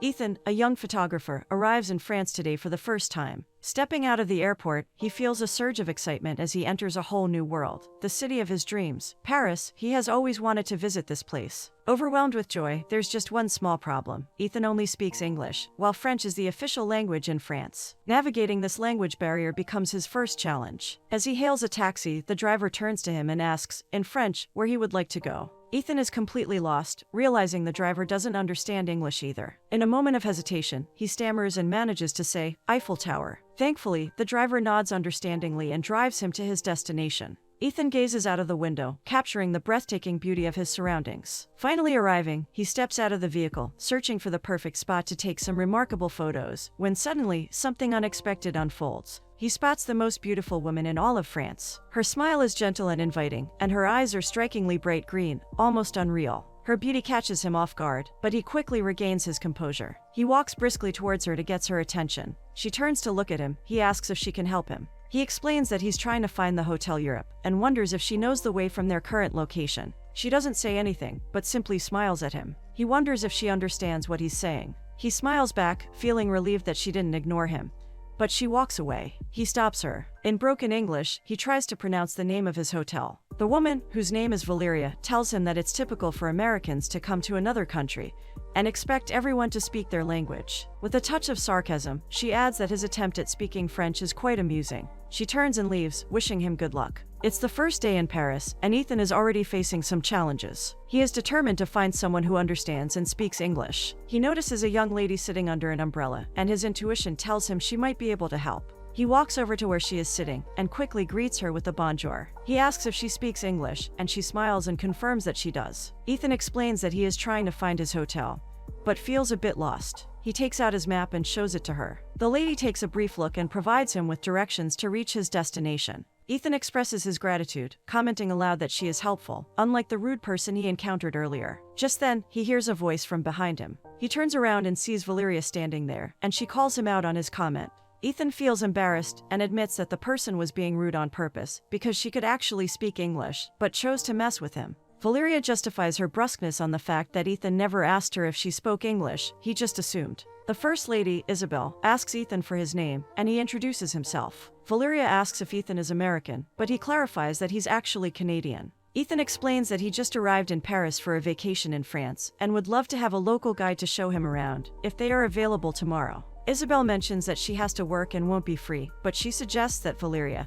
Ethan, a young photographer, arrives in France today for the first time. Stepping out of the airport, he feels a surge of excitement as he enters a whole new world, the city of his dreams, Paris. He has always wanted to visit this place. Overwhelmed with joy, there's just one small problem. Ethan only speaks English, while French is the official language in France. Navigating this language barrier becomes his first challenge. As he hails a taxi, the driver turns to him and asks, in French, where he would like to go. Ethan is completely lost, realizing the driver doesn't understand English either. In a moment of hesitation, he stammers and manages to say, Eiffel Tower. Thankfully, the driver nods understandingly and drives him to his destination. Ethan gazes out of the window, capturing the breathtaking beauty of his surroundings. Finally arriving, he steps out of the vehicle, searching for the perfect spot to take some remarkable photos, when suddenly, something unexpected unfolds. He spots the most beautiful woman in all of France. Her smile is gentle and inviting, and her eyes are strikingly bright green, almost unreal. Her beauty catches him off guard, but he quickly regains his composure. He walks briskly towards her to get her attention. She turns to look at him. He asks if she can help him. He explains that he's trying to find the Hotel Europe, and wonders if she knows the way from their current location. She doesn't say anything, but simply smiles at him. He wonders if she understands what he's saying. He smiles back, feeling relieved that she didn't ignore him. But she walks away. He stops her. In broken English, he tries to pronounce the name of his hotel. The woman, whose name is Valeria, tells him that it's typical for Americans to come to another country and expect everyone to speak their language. With a touch of sarcasm, she adds that his attempt at speaking French is quite amusing. She turns and leaves, wishing him good luck. It's the first day in Paris, and Ethan is already facing some challenges. He is determined to find someone who understands and speaks English. He notices a young lady sitting under an umbrella, and his intuition tells him she might be able to help. He walks over to where she is sitting, and quickly greets her with a bonjour. He asks if she speaks English, and she smiles and confirms that she does. Ethan explains that he is trying to find his hotel, but feels a bit lost. He takes out his map and shows it to her. The lady takes a brief look and provides him with directions to reach his destination. Ethan expresses his gratitude, commenting aloud that she is helpful, unlike the rude person he encountered earlier. Just then, he hears a voice from behind him. He turns around and sees Valeria standing there, and she calls him out on his comment. Ethan feels embarrassed and admits that the person was being rude on purpose because she could actually speak English, but chose to mess with him. Valeria justifies her brusqueness on the fact that Ethan never asked her if she spoke English, he just assumed. The First Lady, Isabel, asks Ethan for his name, and he introduces himself. Valeria asks if Ethan is American, but he clarifies that he's actually Canadian. Ethan explains that he just arrived in Paris for a vacation in France, and would love to have a local guide to show him around, if they are available tomorrow. Isabel mentions that she has to work and won't be free, but she suggests that Valeria,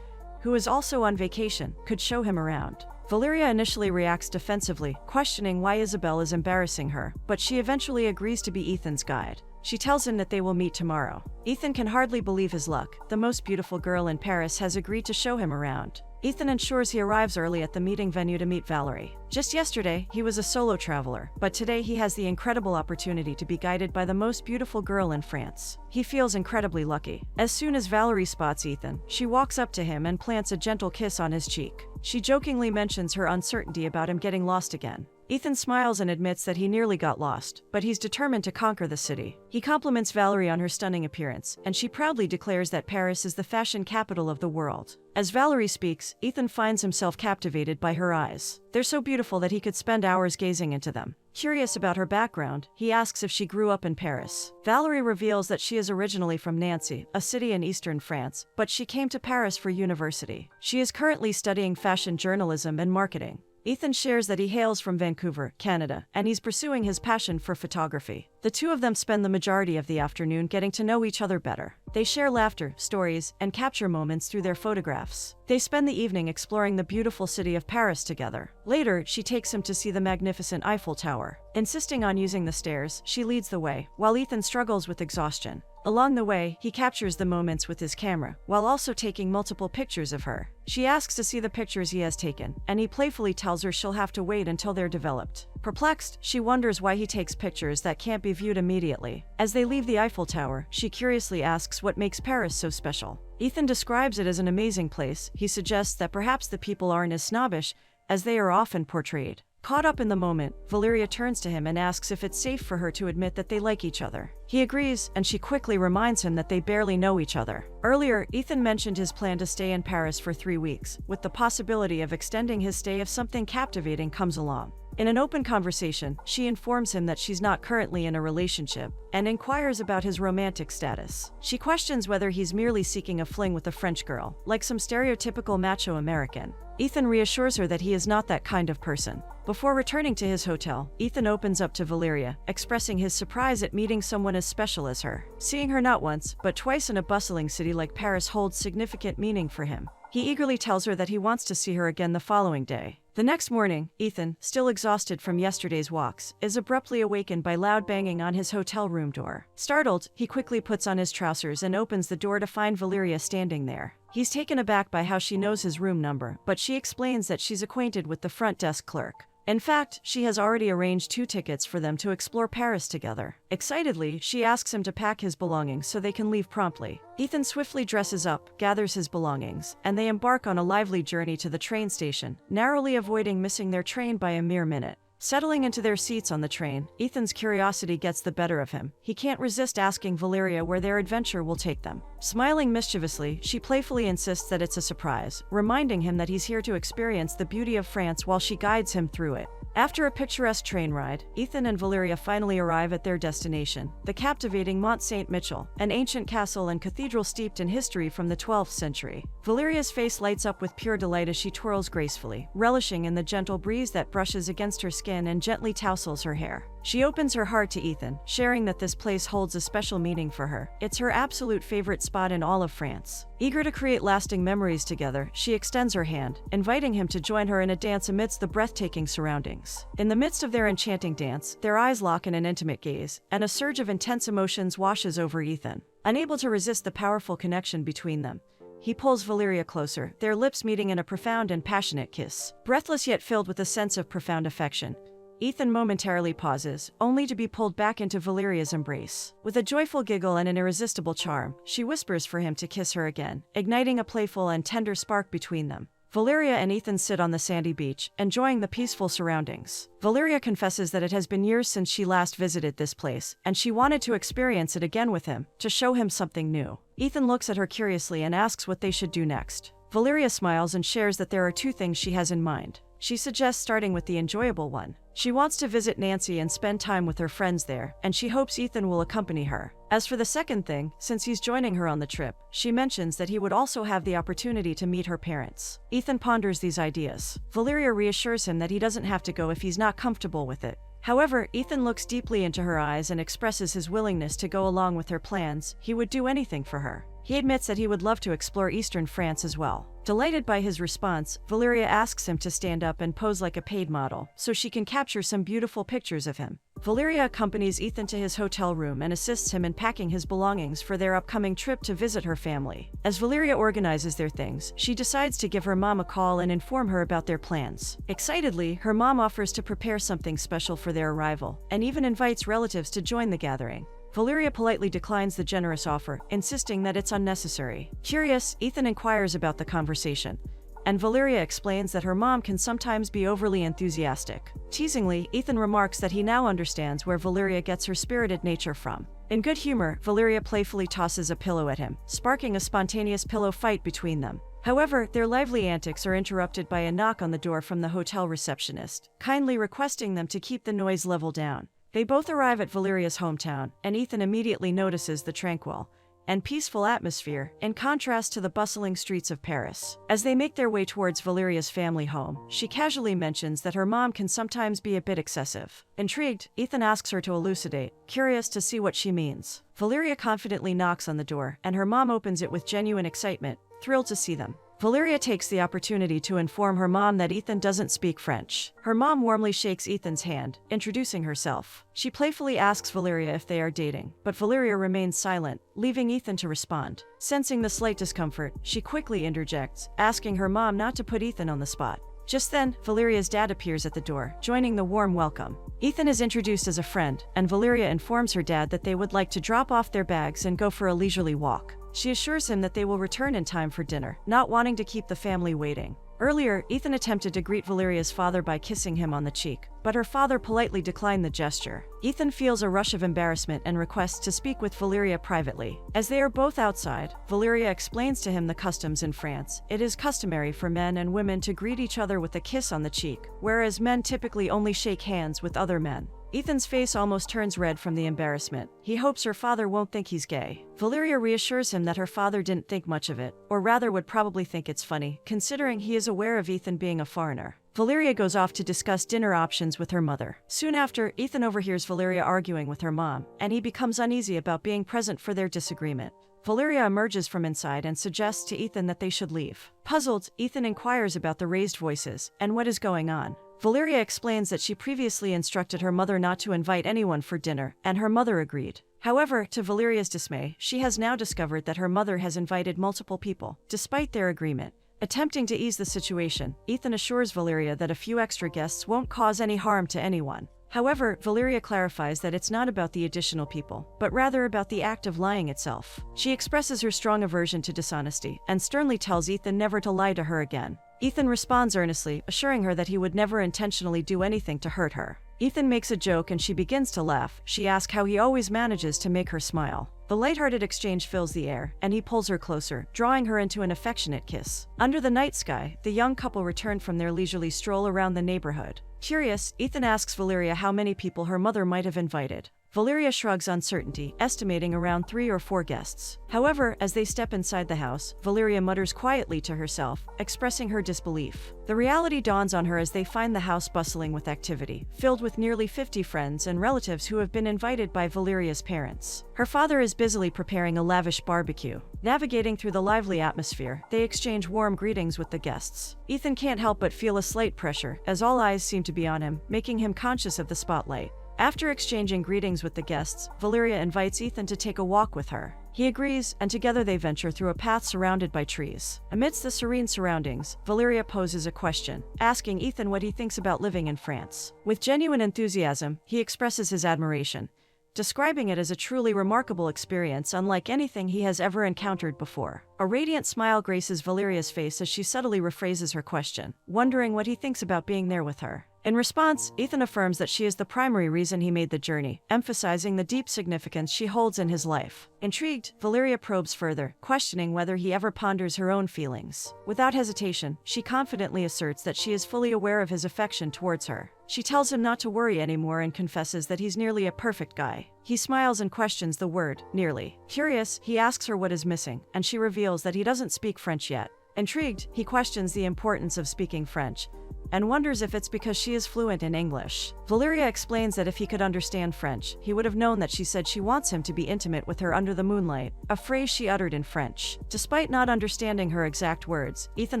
who is also on vacation, could show him around. Valeria initially reacts defensively, questioning why Isabel is embarrassing her, but she eventually agrees to be Ethan's guide. She tells him that they will meet tomorrow. Ethan can hardly believe his luck. The most beautiful girl in Paris has agreed to show him around. Ethan ensures he arrives early at the meeting venue to meet Valerie. Just yesterday, he was a solo traveler, but today he has the incredible opportunity to be guided by the most beautiful girl in France. He feels incredibly lucky. As soon as Valerie spots Ethan, she walks up to him and plants a gentle kiss on his cheek. She jokingly mentions her uncertainty about him getting lost again. Ethan smiles and admits that he nearly got lost, but he's determined to conquer the city. He compliments Valerie on her stunning appearance, and she proudly declares that Paris is the fashion capital of the world. As Valerie speaks, Ethan finds himself captivated by her eyes. They're so beautiful that he could spend hours gazing into them. Curious about her background, he asks if she grew up in Paris. Valerie reveals that she is originally from Nancy, a city in eastern France, but she came to Paris for university. She is currently studying fashion journalism and marketing. Ethan shares that he hails from Vancouver, Canada, and he's pursuing his passion for photography. The two of them spend the majority of the afternoon getting to know each other better. They share laughter, stories, and capture moments through their photographs. They spend the evening exploring the beautiful city of Paris together. Later, she takes him to see the magnificent Eiffel Tower. Insisting on using the stairs, she leads the way, while Ethan struggles with exhaustion. Along the way, he captures the moments with his camera, while also taking multiple pictures of her. She asks to see the pictures he has taken, and he playfully tells her she'll have to wait until they're developed. Perplexed, she wonders why he takes pictures that can't be viewed immediately. As they leave the Eiffel Tower, she curiously asks what makes Paris so special. Ethan describes it as an amazing place. He suggests that perhaps the people aren't as snobbish as they are often portrayed. Caught up in the moment, Valeria turns to him and asks if it's safe for her to admit that they like each other. He agrees, and she quickly reminds him that they barely know each other. Earlier, Ethan mentioned his plan to stay in Paris for 3 weeks, with the possibility of extending his stay if something captivating comes along. In an open conversation, she informs him that she's not currently in a relationship and inquires about his romantic status. She questions whether he's merely seeking a fling with a French girl, like some stereotypical macho American. Ethan reassures her that he is not that kind of person. Before returning to his hotel, Ethan opens up to Valeria, expressing his surprise at meeting someone as special as her. Seeing her not once, but twice in a bustling city like Paris holds significant meaning for him. He eagerly tells her that he wants to see her again the following day. The next morning, Ethan, still exhausted from yesterday's walks, is abruptly awakened by loud banging on his hotel room door. Startled, he quickly puts on his trousers and opens the door to find Valeria standing there. He's taken aback by how she knows his room number, but she explains that she's acquainted with the front desk clerk. In fact, she has already arranged 2 tickets for them to explore Paris together. Excitedly, she asks him to pack his belongings so they can leave promptly. Ethan swiftly dresses up, gathers his belongings, and they embark on a lively journey to the train station, narrowly avoiding missing their train by a mere minute. Settling into their seats on the train, Ethan's curiosity gets the better of him. He can't resist asking Valeria where their adventure will take them. Smiling mischievously, she playfully insists that it's a surprise, reminding him that he's here to experience the beauty of France while she guides him through it. After a picturesque train ride, Ethan and Valeria finally arrive at their destination, the captivating Mont Saint-Michel, an ancient castle and cathedral steeped in history from the 12th century. Valeria's face lights up with pure delight as she twirls gracefully, relishing in the gentle breeze that brushes against her skin and gently tousles her hair. She opens her heart to Ethan, sharing that this place holds a special meaning for her. It's her absolute favorite spot in all of France. Eager to create lasting memories together, she extends her hand, inviting him to join her in a dance amidst the breathtaking surroundings. In the midst of their enchanting dance, their eyes lock in an intimate gaze, and a surge of intense emotions washes over Ethan. Unable to resist the powerful connection between them, he pulls Valeria closer, their lips meeting in a profound and passionate kiss. Breathless yet filled with a sense of profound affection, Ethan momentarily pauses, only to be pulled back into Valeria's embrace. With a joyful giggle and an irresistible charm, she whispers for him to kiss her again, igniting a playful and tender spark between them. Valeria and Ethan sit on the sandy beach, enjoying the peaceful surroundings. Valeria confesses that it has been years since she last visited this place, and she wanted to experience it again with him, to show him something new. Ethan looks at her curiously and asks what they should do next. Valeria smiles and shares that there are 2 things she has in mind. She suggests starting with the enjoyable one. She wants to visit Nancy and spend time with her friends there, and she hopes Ethan will accompany her. As for the second thing, since he's joining her on the trip, she mentions that he would also have the opportunity to meet her parents. Ethan ponders these ideas. Valeria reassures him that he doesn't have to go if he's not comfortable with it. However, Ethan looks deeply into her eyes and expresses his willingness to go along with her plans. He would do anything for her. He admits that he would love to explore eastern France as well. Delighted by his response, Valeria asks him to stand up and pose like a paid model, so she can capture some beautiful pictures of him. Valeria accompanies Ethan to his hotel room and assists him in packing his belongings for their upcoming trip to visit her family. As Valeria organizes their things, she decides to give her mom a call and inform her about their plans. Excitedly, her mom offers to prepare something special for their arrival, and even invites relatives to join the gathering. Valeria politely declines the generous offer, insisting that it's unnecessary. Curious, Ethan inquires about the conversation, and Valeria explains that her mom can sometimes be overly enthusiastic. Teasingly, Ethan remarks that he now understands where Valeria gets her spirited nature from. In good humor, Valeria playfully tosses a pillow at him, sparking a spontaneous pillow fight between them. However, their lively antics are interrupted by a knock on the door from the hotel receptionist, kindly requesting them to keep the noise level down. They both arrive at Valeria's hometown, and Ethan immediately notices the tranquil and peaceful atmosphere, in contrast to the bustling streets of Paris. As they make their way towards Valeria's family home, she casually mentions that her mom can sometimes be a bit excessive. Intrigued, Ethan asks her to elucidate, curious to see what she means. Valeria confidently knocks on the door, and her mom opens it with genuine excitement, thrilled to see them. Valeria takes the opportunity to inform her mom that Ethan doesn't speak French. Her mom warmly shakes Ethan's hand, introducing herself. She playfully asks Valeria if they are dating, but Valeria remains silent, leaving Ethan to respond. Sensing the slight discomfort, she quickly interjects, asking her mom not to put Ethan on the spot. Just then, Valeria's dad appears at the door, joining the warm welcome. Ethan is introduced as a friend, and Valeria informs her dad that they would like to drop off their bags and go for a leisurely walk. She assures him that they will return in time for dinner, not wanting to keep the family waiting. Earlier, Ethan attempted to greet Valeria's father by kissing him on the cheek, but her father politely declined the gesture. Ethan feels a rush of embarrassment and requests to speak with Valeria privately. As they are both outside, Valeria explains to him the customs in France. It is customary for men and women to greet each other with a kiss on the cheek, whereas men typically only shake hands with other men. Ethan's face almost turns red from the embarrassment. He hopes her father won't think he's gay. Valeria reassures him that her father didn't think much of it, or rather would probably think it's funny, considering he is aware of Ethan being a foreigner. Valeria goes off to discuss dinner options with her mother. Soon after, Ethan overhears Valeria arguing with her mom, and he becomes uneasy about being present for their disagreement. Valeria emerges from inside and suggests to Ethan that they should leave. Puzzled, Ethan inquires about the raised voices and what is going on. Valeria explains that she previously instructed her mother not to invite anyone for dinner, and her mother agreed. However, to Valeria's dismay, she has now discovered that her mother has invited multiple people, despite their agreement. Attempting to ease the situation, Ethan assures Valeria that a few extra guests won't cause any harm to anyone. However, Valeria clarifies that it's not about the additional people, but rather about the act of lying itself. She expresses her strong aversion to dishonesty, and sternly tells Ethan never to lie to her again. Ethan responds earnestly, assuring her that he would never intentionally do anything to hurt her. Ethan makes a joke and she begins to laugh. She asks how he always manages to make her smile. The lighthearted exchange fills the air, and he pulls her closer, drawing her into an affectionate kiss. Under the night sky, the young couple return from their leisurely stroll around the neighborhood. Curious, Ethan asks Valeria how many people her mother might have invited. Valeria shrugs uncertainty, estimating around 3 or 4 guests. However, as they step inside the house, Valeria mutters quietly to herself, expressing her disbelief. The reality dawns on her as they find the house bustling with activity, filled with nearly 50 friends and relatives who have been invited by Valeria's parents. Her father is busily preparing a lavish barbecue. Navigating through the lively atmosphere, they exchange warm greetings with the guests. Ethan can't help but feel a slight pressure, as all eyes seem to be on him, making him conscious of the spotlight. After exchanging greetings with the guests, Valeria invites Ethan to take a walk with her. He agrees, and together they venture through a path surrounded by trees. Amidst the serene surroundings, Valeria poses a question, asking Ethan what he thinks about living in France. With genuine enthusiasm, he expresses his admiration, describing it as a truly remarkable experience unlike anything he has ever encountered before. A radiant smile graces Valeria's face as she subtly rephrases her question, wondering what he thinks about being there with her. In response, Ethan affirms that she is the primary reason he made the journey, emphasizing the deep significance she holds in his life. Intrigued, Valeria probes further, questioning whether he ever ponders her own feelings. Without hesitation, she confidently asserts that she is fully aware of his affection towards her. She tells him not to worry anymore and confesses that he's nearly a perfect guy. He smiles and questions the word, nearly. Curious, he asks her what is missing, and she reveals that he doesn't speak French yet. Intrigued, he questions the importance of speaking French, and wonders if it's because she is fluent in English. Valeria explains that if he could understand French, he would have known that she said she wants him to be intimate with her under the moonlight, a phrase she uttered in French. Despite not understanding her exact words, Ethan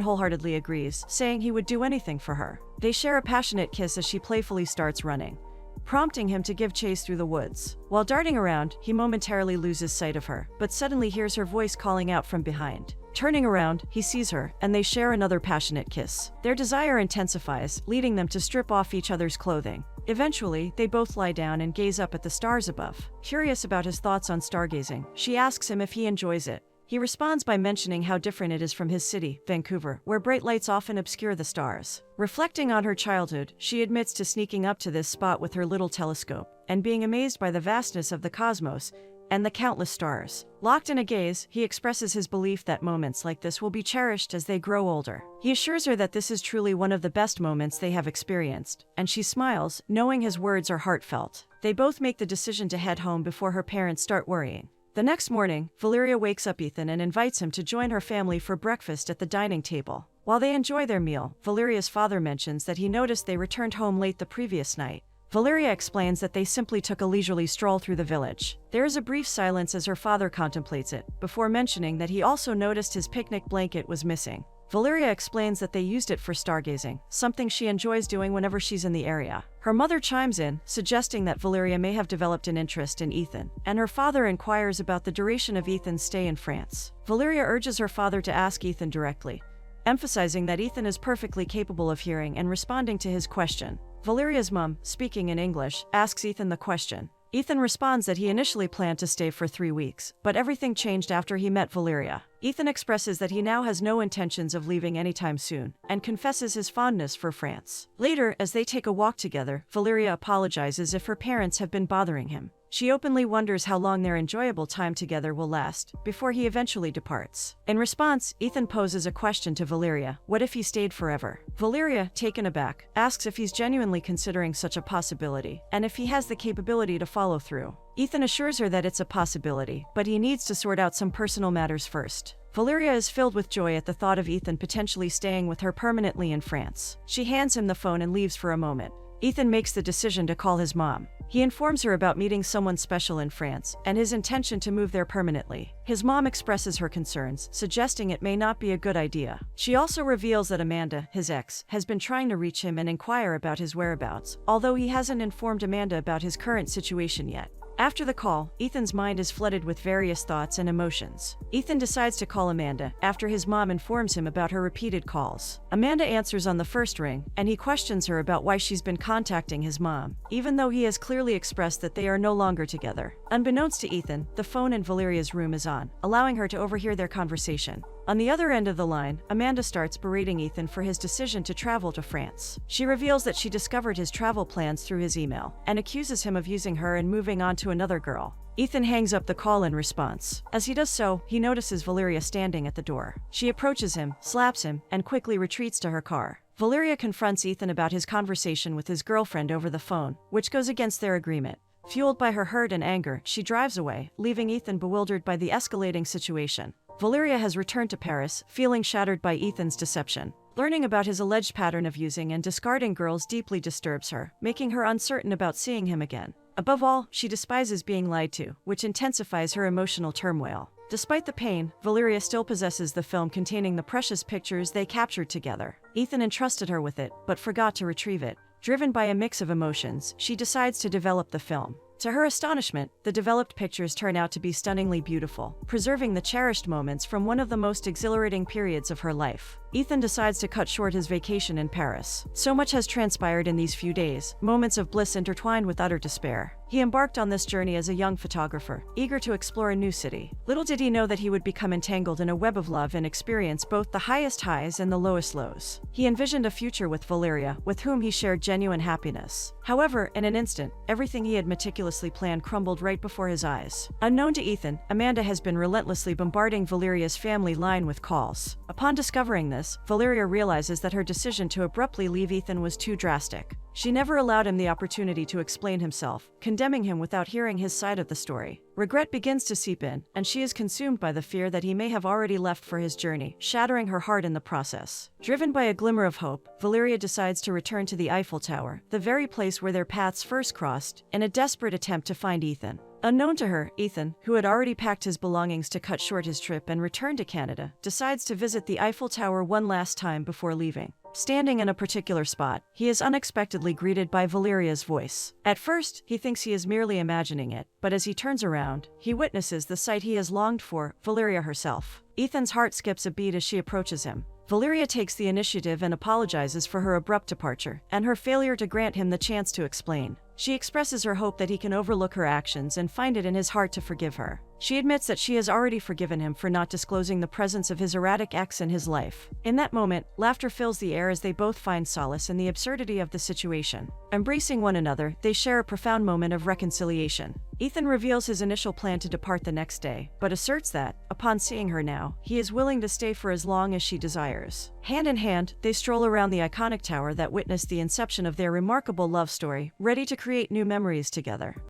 wholeheartedly agrees, saying he would do anything for her. They share a passionate kiss as she playfully starts running, prompting him to give chase through the woods. While darting around, he momentarily loses sight of her, but suddenly hears her voice calling out from behind. Turning around, he sees her, and they share another passionate kiss. Their desire intensifies, leading them to strip off each other's clothing. Eventually, they both lie down and gaze up at the stars above. Curious about his thoughts on stargazing, she asks him if he enjoys it. He responds by mentioning how different it is from his city, Vancouver, where bright lights often obscure the stars. Reflecting on her childhood, she admits to sneaking up to this spot with her little telescope, and being amazed by the vastness of the cosmos and the countless stars. Locked in a gaze, he expresses his belief that moments like this will be cherished as they grow older. He assures her that this is truly one of the best moments they have experienced, and she smiles, knowing his words are heartfelt. They both make the decision to head home before her parents start worrying. The next morning, Valeria wakes up Ethan and invites him to join her family for breakfast at the dining table. While they enjoy their meal, Valeria's father mentions that he noticed they returned home late the previous night. Valeria explains that they simply took a leisurely stroll through the village. There is a brief silence as her father contemplates it, before mentioning that he also noticed his picnic blanket was missing. Valeria explains that they used it for stargazing, something she enjoys doing whenever she's in the area. Her mother chimes in, suggesting that Valeria may have developed an interest in Ethan, and her father inquires about the duration of Ethan's stay in France. Valeria urges her father to ask Ethan directly, emphasizing that Ethan is perfectly capable of hearing and responding to his question. Valeria's mom, speaking in English, asks Ethan the question, Ethan responds that he initially planned to stay for 3 weeks, but everything changed after he met Valeria. Ethan expresses that he now has no intentions of leaving anytime soon, and confesses his fondness for France. Later, as they take a walk together, Valeria apologizes if her parents have been bothering him. She openly wonders how long their enjoyable time together will last, before he eventually departs. In response, Ethan poses a question to Valeria: what if he stayed forever? Valeria, taken aback, asks if he's genuinely considering such a possibility, and if he has the capability to follow through. Ethan assures her that it's a possibility, but he needs to sort out some personal matters first. Valeria is filled with joy at the thought of Ethan potentially staying with her permanently in France. She hands him the phone and leaves for a moment. Ethan makes the decision to call his mom. He informs her about meeting someone special in France and his intention to move there permanently. His mom expresses her concerns, suggesting it may not be a good idea. She also reveals that Amanda, his ex, has been trying to reach him and inquire about his whereabouts, although he hasn't informed Amanda about his current situation yet. After the call, Ethan's mind is flooded with various thoughts and emotions. Ethan decides to call Amanda after his mom informs him about her repeated calls. Amanda answers on the first ring, and he questions her about why she's been contacting his mom, even though he has clearly expressed that they are no longer together. Unbeknownst to Ethan, the phone in Valeria's room is on, allowing her to overhear their conversation. On the other end of the line, Amanda starts berating Ethan for his decision to travel to France. She reveals that she discovered his travel plans through his email, and accuses him of using her and moving on to another girl. Ethan hangs up the call in response. As he does so, he notices Valeria standing at the door. She approaches him, slaps him, and quickly retreats to her car. Valeria confronts Ethan about his conversation with his girlfriend over the phone, which goes against their agreement. Fueled by her hurt and anger, she drives away, leaving Ethan bewildered by the escalating situation. Valeria has returned to Paris, feeling shattered by Ethan's deception. Learning about his alleged pattern of using and discarding girls deeply disturbs her, making her uncertain about seeing him again. Above all, she despises being lied to, which intensifies her emotional turmoil. Despite the pain, Valeria still possesses the film containing the precious pictures they captured together. Ethan entrusted her with it, but forgot to retrieve it. Driven by a mix of emotions, she decides to develop the film. To her astonishment, the developed pictures turn out to be stunningly beautiful, preserving the cherished moments from one of the most exhilarating periods of her life. Ethan decides to cut short his vacation in Paris. So much has transpired in these few days, moments of bliss intertwined with utter despair. He embarked on this journey as a young photographer, eager to explore a new city. Little did he know that he would become entangled in a web of love and experience both the highest highs and the lowest lows. He envisioned a future with Valeria, with whom he shared genuine happiness. However, in an instant, everything he had meticulously planned crumbled right before his eyes. Unknown to Ethan, Amanda has been relentlessly bombarding Valeria's family line with calls. Upon discovering this, Valeria realizes that her decision to abruptly leave Ethan was too drastic. She never allowed him the opportunity to explain himself, condemning him without hearing his side of the story. Regret begins to seep in, and she is consumed by the fear that he may have already left for his journey, shattering her heart in the process. Driven by a glimmer of hope, Valeria decides to return to the Eiffel Tower, the very place where their paths first crossed, in a desperate attempt to find Ethan. Unknown to her, Ethan, who had already packed his belongings to cut short his trip and return to Canada, decides to visit the Eiffel Tower one last time before leaving. Standing in a particular spot, he is unexpectedly greeted by Valeria's voice. At first, he thinks he is merely imagining it, but as he turns around, he witnesses the sight he has longed for, Valeria herself. Ethan's heart skips a beat as she approaches him. Valeria takes the initiative and apologizes for her abrupt departure, and her failure to grant him the chance to explain. She expresses her hope that he can overlook her actions and find it in his heart to forgive her. She admits that she has already forgiven him for not disclosing the presence of his erratic ex in his life. In that moment, laughter fills the air as they both find solace in the absurdity of the situation. Embracing one another, they share a profound moment of reconciliation. Ethan reveals his initial plan to depart the next day, but asserts that, upon seeing her now, he is willing to stay for as long as she desires. Hand in hand, they stroll around the iconic tower that witnessed the inception of their remarkable love story, ready to create new memories together.